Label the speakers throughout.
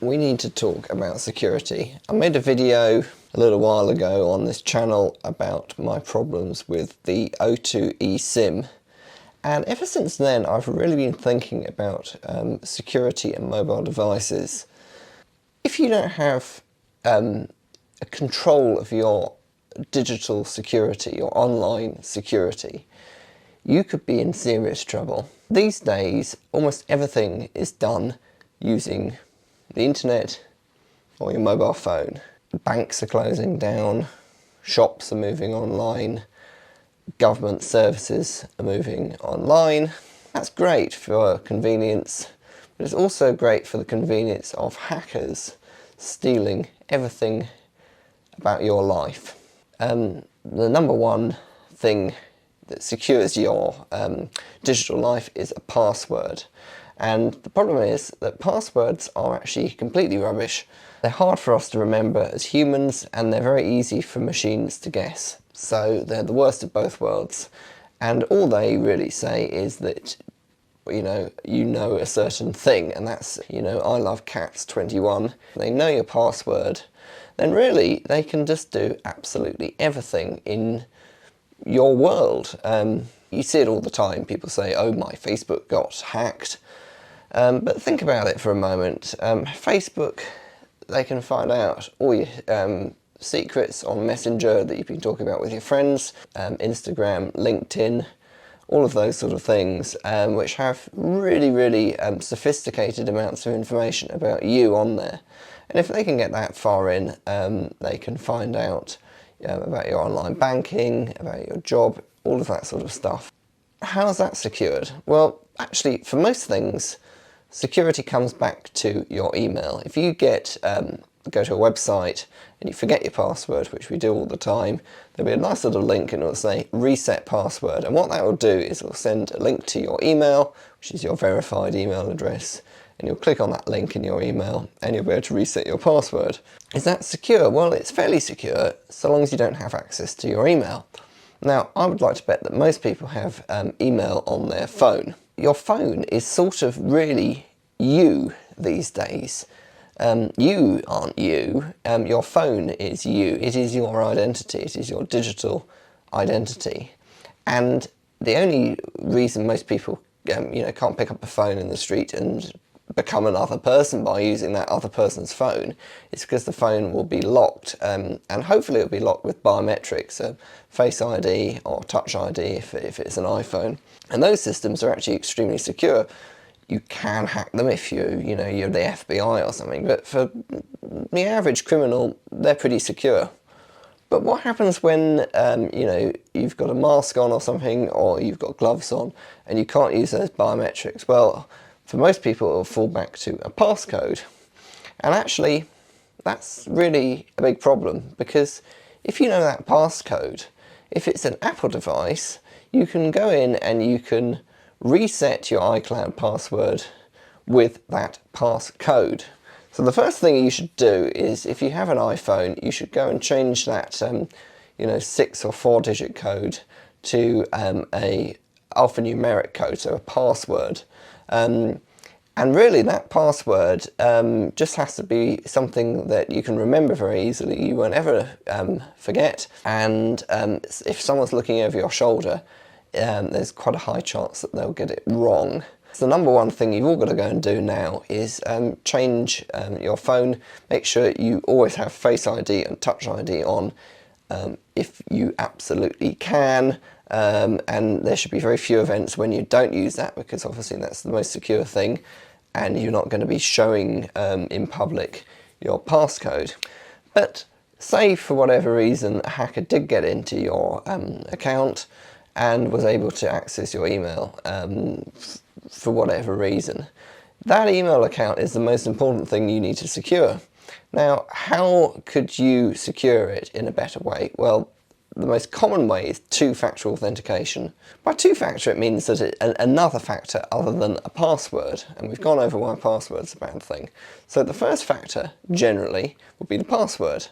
Speaker 1: we need to talk about security. I made a video a little while ago on this channel about my problems with the O2 eSIM, and ever since then I've really been thinking about security in mobile devices. If you don't have a control of your digital security, your online security, you could be in serious trouble. These days, almost everything is done using the internet or your mobile phone. Banks are closing down, shops are moving online, government services are moving online. That's great for convenience, but it's also great for the convenience of hackers stealing everything about your life. The number one thing that secures your digital life is a password. And the problem is that passwords are actually completely rubbish. They're hard for us to remember as humans, and they're very easy for machines to guess. So they're the worst of both worlds. And all they really say is that you know a certain thing, and that's, I love cats 21. They know your password, then really they can just do absolutely everything in your world. You see it all the time. People say, oh, my Facebook got hacked. But think about it for a moment. Facebook, they can find out all your secrets on Messenger that you've been talking about with your friends, Instagram, LinkedIn, all of those sort of things, which have really sophisticated amounts of information about you on there. And if they can get that far in, they can find out about your online banking, about your job, all of that sort of stuff. How's that secured? Well, actually, for most things, security comes back to your email. If you go to a website and you forget your password, which we do all the time, there'll be a nice little link and it'll say reset password. And what that will do is it'll send a link to your email, which is your verified email address. And you'll click on that link in your email and you'll be able to reset your password. Is that secure? Well, it's fairly secure so long as you don't have access to your email. Now, I would like to bet that most people have email on their phone. Your phone is sort of really you these days. You aren't you, your phone is you. It is your identity, it is your digital identity. And the only reason most people can't pick up a phone in the street and become another person by using that other person's phone is because the phone will be locked, and hopefully it'll be locked with biometrics, so Face ID or Touch ID if it's an iPhone. And those systems are actually extremely secure. You can hack them if you're the FBI or something, but for the average criminal, they're pretty secure. But what happens when you've got a mask on or something, or you've got gloves on, and you can't use those biometrics? Well, for most people, it will fall back to a passcode. And actually, that's really a big problem, because if you know that passcode, if it's an Apple device, you can go in and you can reset your iCloud password with that passcode. So the first thing you should do is, if you have an iPhone, you should go and change that 6 or 4-digit code to a alphanumeric code, so a password. And really that password just has to be something that you can remember very easily. You won't ever forget, and if someone's looking over your shoulder, there's quite a high chance that they'll get it wrong. So the number one thing you've all got to go and do now is change your phone. Make sure you always have Face ID and Touch ID on if you absolutely can. And there should be very few events when you don't use that, because obviously that's the most secure thing, and you're not going to be showing in public your passcode. But say for whatever reason a hacker did get into your account and was able to access your email for whatever reason. That email account is the most important thing you need to secure. Now, how could you secure it in a better way? Well, the most common way is two-factor authentication. By two-factor, it means that another factor other than a password, and we've gone over why password's a bad thing. So the first factor, generally, would be the password.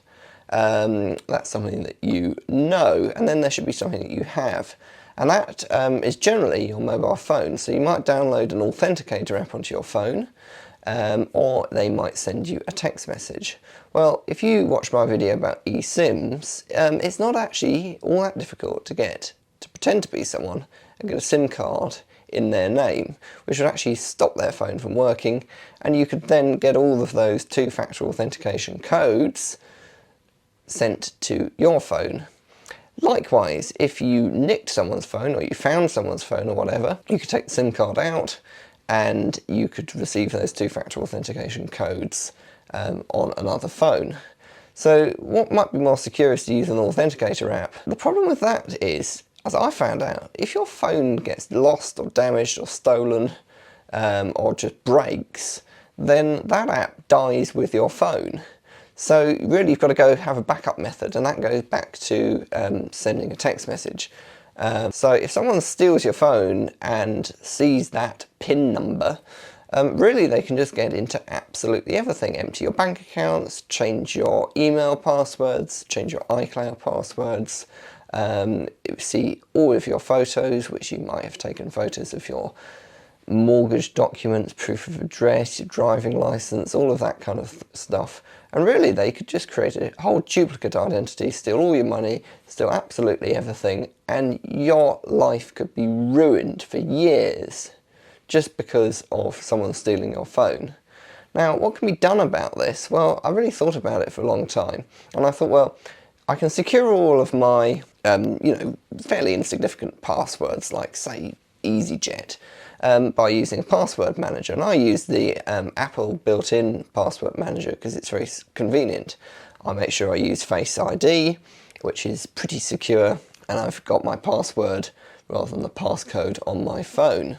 Speaker 1: That's something that you know, and then there should be something that you have. And that is generally your mobile phone. So you might download an authenticator app onto your phone, or they might send you a text message. Well, if you watch my video about eSIMs, it's not actually all that difficult to pretend to be someone and get a SIM card in their name, which would actually stop their phone from working, and you could then get all of those two-factor authentication codes sent to your phone. Likewise, if you nicked someone's phone or you found someone's phone or whatever, you could take the SIM card out and you could receive those two-factor authentication codes on another phone. So what might be more secure is to use an authenticator app. The problem with that is, as I found out, if your phone gets lost or damaged or stolen or just breaks, then that app dies with your phone. So really you've got to go have a backup method, and that goes back to sending a text message. So if someone steals your phone and sees that PIN number, really they can just get into absolutely everything. Empty your bank accounts, change your email passwords, change your iCloud passwords, see all of your photos, which you might have taken photos of your mortgage documents, proof of address, your driving license, all of that kind of stuff. And really they could just create a whole duplicate identity, steal all your money, steal absolutely everything, and your life could be ruined for years just because of someone stealing your phone. Now, what can be done about this? Well, I really thought about it for a long time, and I thought, well, I can secure all of my, fairly insignificant passwords, like, say, EasyJet, by using a password manager. And I use the Apple built-in password manager because it's very convenient. I make sure I use Face ID, which is pretty secure, and I've got my password rather than the passcode on my phone.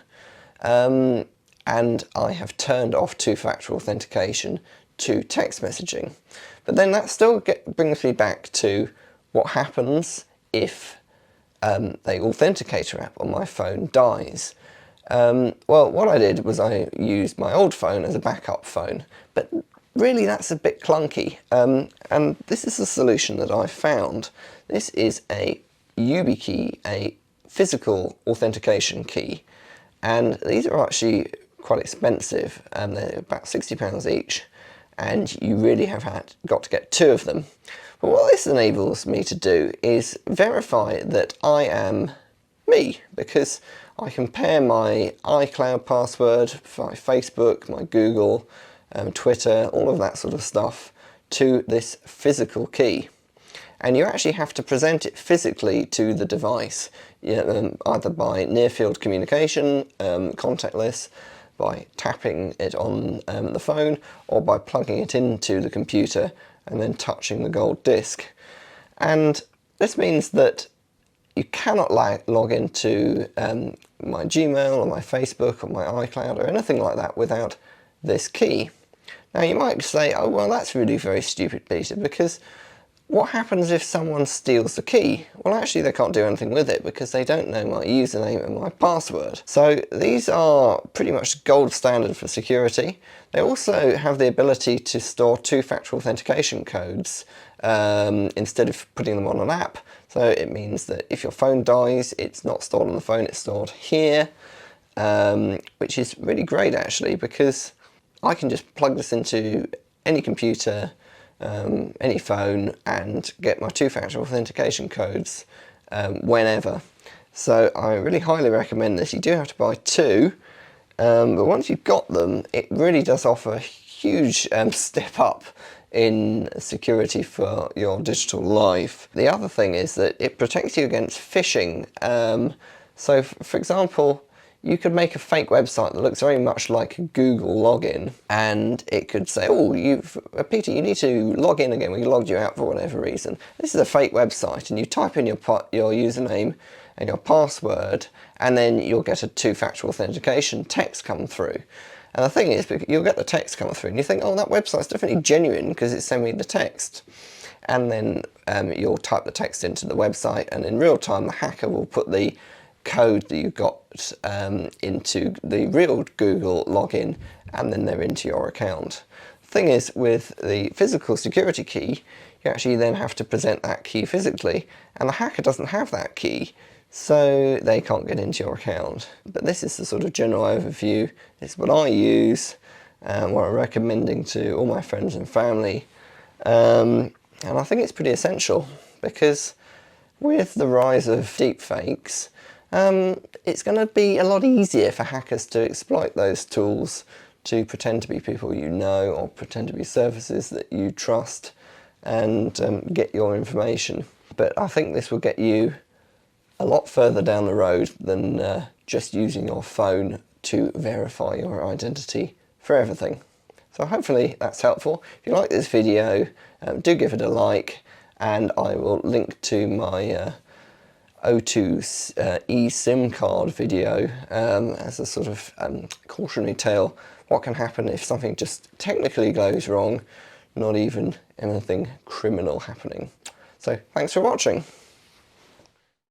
Speaker 1: And I have turned off two-factor authentication to text messaging. But then that still brings me back to what happens if the authenticator app on my phone dies. Well, what I did was I used my old phone as a backup phone, but really that's a bit clunky. And this is a solution that I found. This is a YubiKey, a physical authentication key, and these are actually quite expensive, and they're about £60 each, and you really have got to get 2 of them. But what this enables me to do is verify that I am me, because I compare my iCloud password, my Facebook, my Google, Twitter, all of that sort of stuff to this physical key. And you actually have to present it physically to the device, either by near-field communication, contactless, by tapping it on the phone, or by plugging it into the computer and then touching the gold disc. And this means that you cannot log into my Gmail or my Facebook or my iCloud or anything like that without this key. Now you might say, oh well, that's really very stupid, Peter, because what happens if someone steals the key? Well, actually they can't do anything with it because they don't know my username and my password. So these are pretty much gold standard for security. They also have the ability to store two-factor authentication codes instead of putting them on an app. So it means that if your phone dies, it's not stored on the phone, it's stored here, which is really great actually, because I can just plug this into any computer, any phone, and get my two-factor authentication codes whenever. So I really highly recommend this. You do have to buy 2, but once you've got them, it really does offer a huge step up in security for your digital life. The other thing is that it protects you against phishing. So for example, you could make a fake website that looks very much like a Google login, and it could say, oh, Peter, you need to log in again. We logged you out for whatever reason. This is a fake website, and you type in your username and your password, and then you'll get a two-factor authentication text come through. And the thing is, you'll get the text come through, and you think, oh, that website's definitely genuine because it sent me the text. And then you'll type the text into the website, and in real time, the hacker will put the code that you got into the real Google login, and then they're into your account. The thing is, with the physical security key, you actually then have to present that key physically, and the hacker doesn't have that key, so they can't get into your account. But this is the sort of general overview. It's what I use, what I'm recommending to all my friends and family. And I think it's pretty essential because with the rise of deepfakes, it's going to be a lot easier for hackers to exploit those tools to pretend to be people you know or pretend to be services that you trust and get your information. But I think this will get you a lot further down the road than just using your phone to verify your identity for everything. So hopefully that's helpful. If you like this video, do give it a like, and I will link to my O2 eSIM card video as a sort of cautionary tale. What can happen if something just technically goes wrong, not even anything criminal happening. So thanks for watching.